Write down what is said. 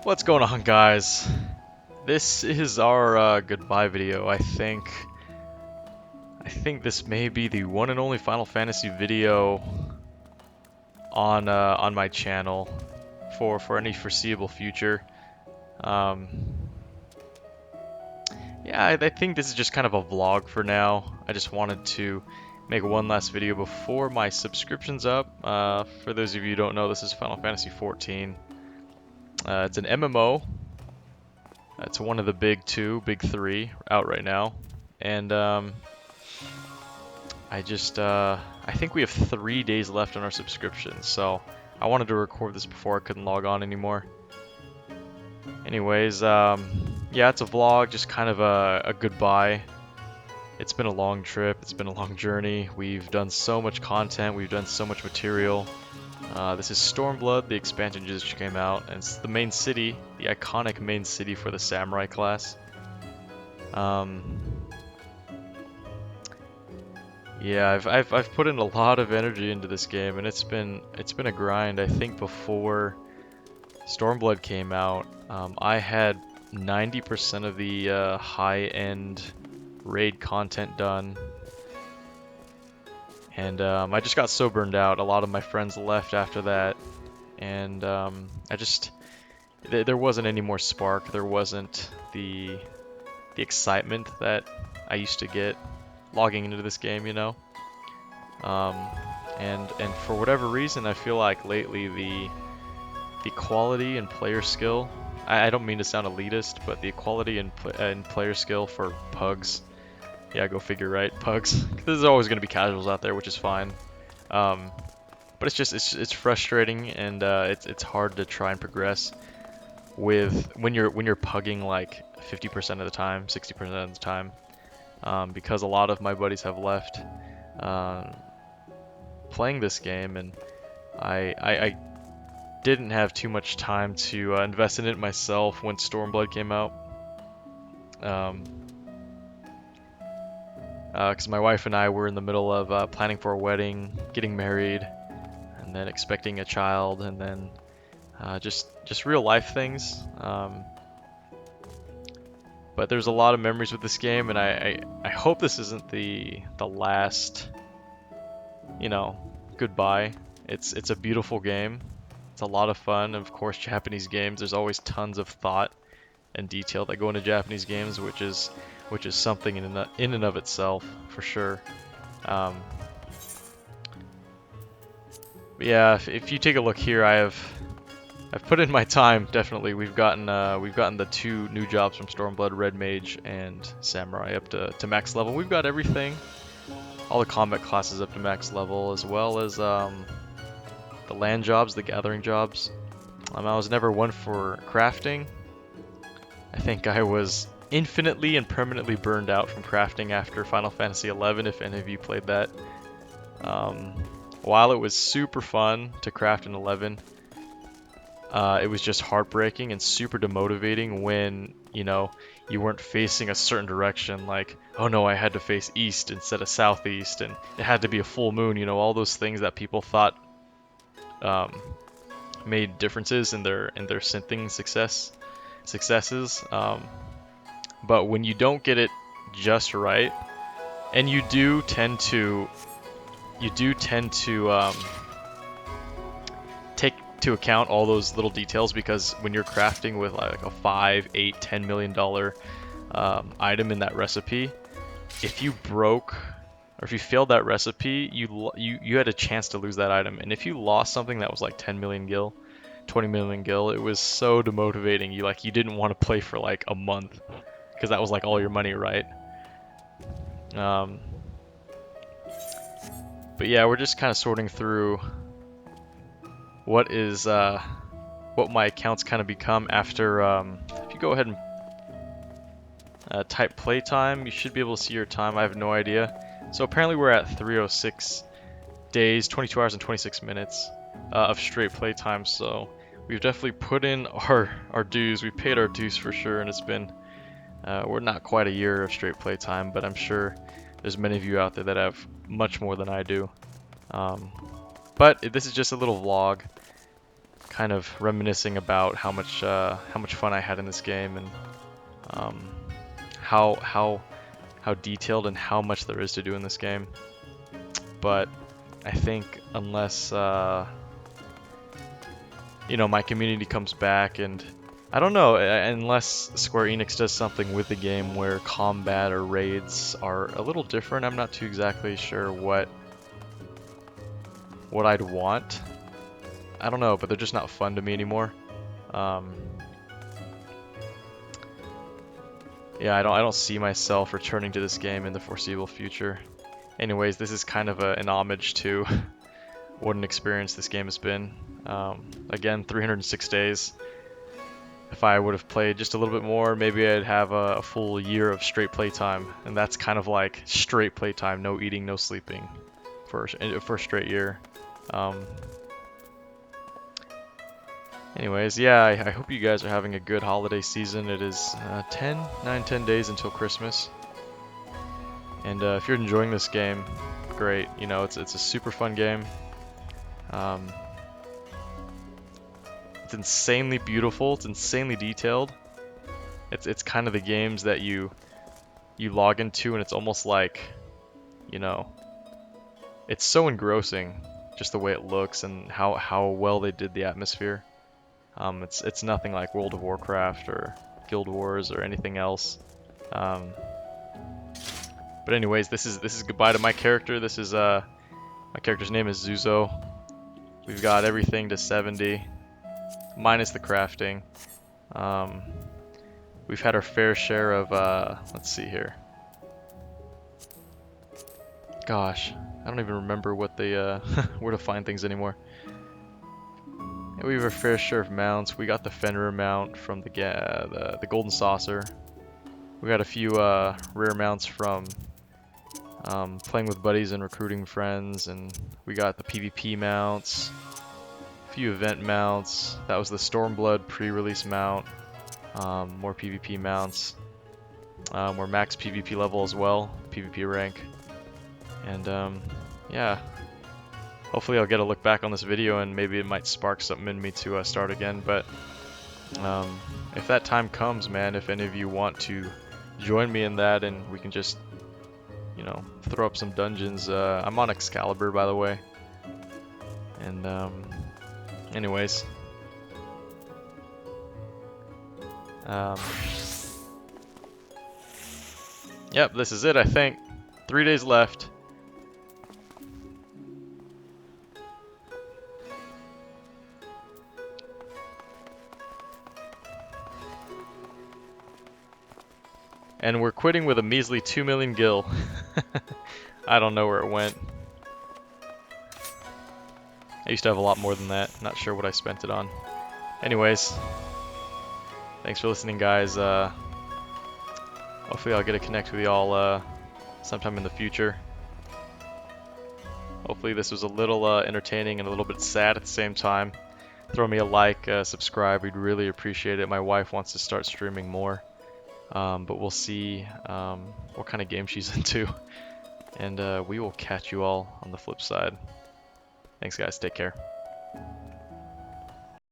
What's going on, guys? This is our goodbye video. I think this may be the one and only Final Fantasy video on my channel for any foreseeable future. Um, yeah, I think this is just kind of a vlog for now. I just wanted to make one last video before my subscription's up. For those of you who don't know, this is Final Fantasy XIV. It's an MMO. It's one of the big three out right now, and I think we have 3 days left on our subscription, so I wanted to record this before I couldn't log on anymore. Anyways, yeah, it's a vlog, just kind of a goodbye. It's been a long trip, it's been a long journey. We've done so much content, we've done so much material. This is Stormblood, the expansion just came out, and it's the main city, the iconic main city for the Samurai class. Yeah, I've put in a lot of energy into this game, and it's been a grind. I think before Stormblood came out, I had 90% of the high-end raid content done. And I just got so burned out. A lot of my friends left after that, and there wasn't any more spark. There wasn't the excitement that I used to get logging into this game, you know. And for whatever reason, I feel like lately the quality and player skill. I don't mean to sound elitist, but the quality and player skill for pugs. Yeah, go figure, right? Pugs. There's always going to be casuals out there, which is fine. But it's frustrating, and it's hard to try and progress with when you're pugging like 50% of the time, 60% of the time, because a lot of my buddies have left playing this game, and I didn't have too much time to invest in it myself when Stormblood came out. Because my wife and I were in the middle of planning for a wedding, getting married, and then expecting a child, and then just real life things. But there's a lot of memories with this game, and I hope this isn't the last, you know, goodbye. It's a beautiful game. It's a lot of fun. Of course, Japanese games, there's always tons of thought and detail that go into Japanese games, which is something in and of itself, for sure. But yeah, if you take a look here, I've put in my time. Definitely, we've gotten the 2 new jobs from Stormblood, Red Mage and Samurai, up to max level. We've got everything, all the combat classes up to max level, as well as the land jobs, the gathering jobs. I was never one for crafting. I think I was infinitely and permanently burned out from crafting after Final Fantasy XI, if any of you played that. While it was super fun to craft in 11, it was just heartbreaking and super demotivating when, you know, you weren't facing a certain direction. Like, oh no, I had to face east instead of southeast, and it had to be a full moon, you know, all those things that people thought made differences in their synthing successes. But when you don't get it just right, and you do tend to take to account all those little details, because when you're crafting with like a $5, $8, $10 million item in that recipe, if you broke or if you failed that recipe, you had a chance to lose that item. And if you lost something that was like 10 million gil, 20 million gil, it was so demotivating. You didn't want to play for like a month, because that was like all your money, right? But yeah, we're just kind of sorting through what my accounts kind of become after. If you go ahead and type playtime, you should be able to see your time. I have no idea. So apparently we're at 306 days, 22 hours and 26 minutes of straight playtime. So we've definitely put in our dues. We paid our dues for sure, and it's been we're not quite a year of straight playtime, but I'm sure there's many of you out there that have much more than I do. But this is just a little vlog, kind of reminiscing about how much fun I had in this game, and how detailed and how much there is to do in this game. But I think unless you know, my community comes back, and I don't know, unless Square Enix does something with the game where combat or raids are a little different, I'm not too exactly sure what I'd want. I don't know, but they're just not fun to me anymore. Yeah, I don't see myself returning to this game in the foreseeable future. Anyways, this is kind of an homage to what an experience this game has been. Again, 306 days. If I would have played just a little bit more, maybe I'd have a full year of straight playtime, and that's kind of like straight playtime, no eating, no sleeping, for a straight year. Anyways, yeah, I hope you guys are having a good holiday season. It is 10 days until Christmas. And if you're enjoying this game, great. You know, it's a super fun game. It's insanely beautiful. It's insanely detailed. It's kind of the games that you log into, and it's almost like, you know, it's so engrossing, just the way it looks and how well they did the atmosphere. It's nothing like World of Warcraft or Guild Wars or anything else. But anyways, this is goodbye to my character. This is my character's name is Zuzo. We've got everything to 70, minus the crafting. We've had our fair share of let's see here. Gosh, I don't even remember what the where to find things anymore. And we have our fair share of mounts. We got the Fenrir mount from the Golden Saucer. We got a few rare mounts from playing with buddies and recruiting friends, and we got the PvP mounts, a few event mounts. That was the Stormblood pre-release mount. More PvP mounts. We're max PvP level as well, PvP rank. And yeah. Hopefully I'll get a look back on this video and maybe it might spark something in me to start again, but if that time comes, man, if any of you want to join me in that and we can just, you know, throw up some dungeons, I'm on Excalibur, by the way. And anyways, yep, this is it, I think. 3 days left. And we're quitting with a measly 2 million gil. I don't know where it went. I used to have a lot more than that. Not sure what I spent it on. Anyways, thanks for listening, guys. Hopefully I'll get to connect with y'all sometime in the future. Hopefully this was a little entertaining and a little bit sad at the same time. Throw me a like, subscribe. We'd really appreciate it. My wife wants to start streaming more. But we'll see what kind of game she's into, and we will catch you all on the flip side. Thanks guys, take care.